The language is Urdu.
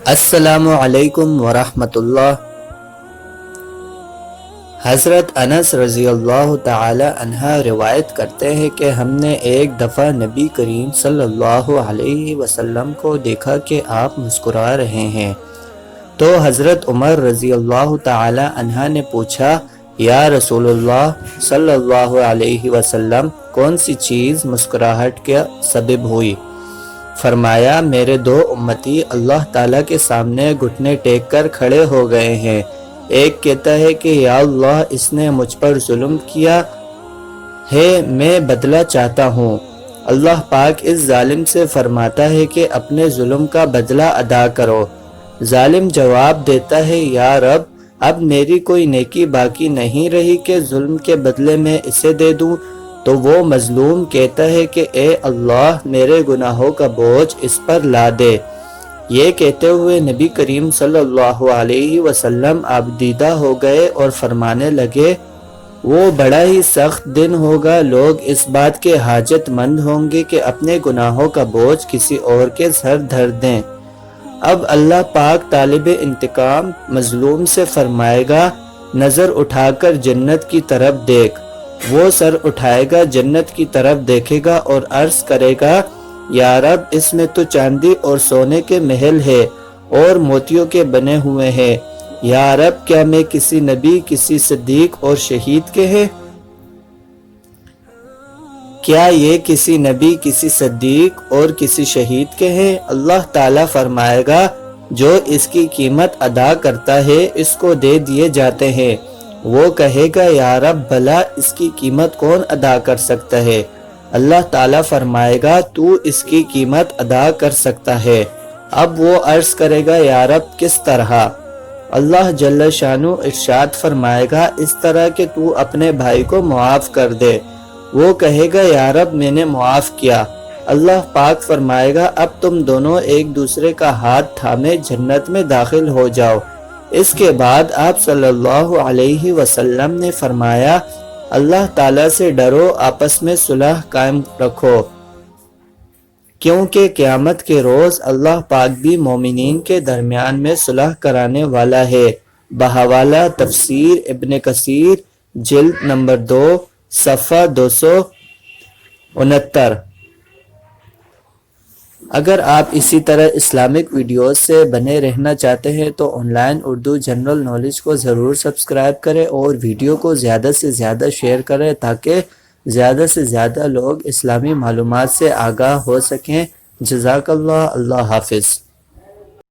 السلام علیکم ورحمۃ اللہ۔ حضرت انس رضی اللہ تعالی عنہ روایت کرتے ہیں کہ ہم نے ایک دفعہ نبی کریم صلی اللہ علیہ وسلم کو دیکھا کہ آپ مسکرا رہے ہیں، تو حضرت عمر رضی اللہ تعالی عنہ نے پوچھا، یا رسول اللہ صلی اللہ علیہ وسلم، کون سی چیز مسکراہٹ کا سبب ہوئی؟ فرمایا، میرے دو امتی اللہ تعالیٰ کے سامنے گھٹنے ٹیک کر کھڑے ہو گئے ہیں۔ ایک کہتا ہے کہ یا اللہ، اس نے مجھ پر ظلم کیا ہے، میں بدلہ چاہتا ہوں۔ اللہ پاک اس ظالم سے فرماتا ہے کہ اپنے ظلم کا بدلہ ادا کرو۔ ظالم جواب دیتا ہے، یا رب، اب میری کوئی نیکی باقی نہیں رہی کہ ظلم کے بدلے میں اسے دے دوں۔ تو وہ مظلوم کہتا ہے کہ اے اللہ، میرے گناہوں کا بوجھ اس پر لا دے۔ یہ کہتے ہوئے نبی کریم صلی اللہ علیہ وسلم آبدیدہ ہو گئے اور فرمانے لگے، وہ بڑا ہی سخت دن ہوگا، لوگ اس بات کے حاجت مند ہوں گے کہ اپنے گناہوں کا بوجھ کسی اور کے سر دھر دیں۔ اب اللہ پاک طالب انتقام مظلوم سے فرمائے گا، نظر اٹھا کر جنت کی طرف دیکھ۔ وہ سر اٹھائے گا، جنت کی طرف دیکھے گا اور عرض کرے گا، یا رب، اس میں تو چاندی اور سونے کے محل ہے اور موتیوں کے بنے ہوئے ہیں۔ یا رب، کیا میں کسی نبی، کسی صدیق اور شہید کے ہیں؟ کیا یہ کسی نبی، کسی صدیق اور کسی شہید کے ہیں؟ اللہ تعالیٰ فرمائے گا، جو اس کی قیمت ادا کرتا ہے اس کو دے دیے جاتے ہیں۔ وہ کہے گا، یا رب، بھلا اس کی قیمت کون ادا کر سکتا ہے؟ اللہ تعالیٰ فرمائے گا، تو اس کی قیمت ادا کر سکتا ہے۔ اب وہ عرض کرے گا، یا رب، کس طرح؟ اللہ جل شانہ ارشاد فرمائے گا، اس طرح کہ تو اپنے بھائی کو معاف کر دے۔ وہ کہے گا، یا رب، میں نے معاف کیا۔ اللہ پاک فرمائے گا، اب تم دونوں ایک دوسرے کا ہاتھ تھامے جنت میں داخل ہو جاؤ۔ اس کے بعد آپ صلی اللہ علیہ وسلم نے فرمایا، اللہ تعالیٰ سے ڈرو، آپس میں صلح قائم رکھو، کیونکہ قیامت کے روز اللہ پاک بھی مومنین کے درمیان میں صلح کرانے والا ہے۔ بحوالہ تفسیر ابن کثیر، جلد نمبر 2، صفحہ 269۔ اگر آپ اسی طرح اسلامک ویڈیوز سے بنے رہنا چاہتے ہیں تو on line Urdu general knowledge کو ضرور سبسکرائب کریں اور ویڈیو کو زیادہ سے زیادہ شیئر کریں تاکہ زیادہ سے زیادہ لوگ اسلامی معلومات سے آگاہ ہو سکیں۔ جزاک اللہ، اللہ حافظ۔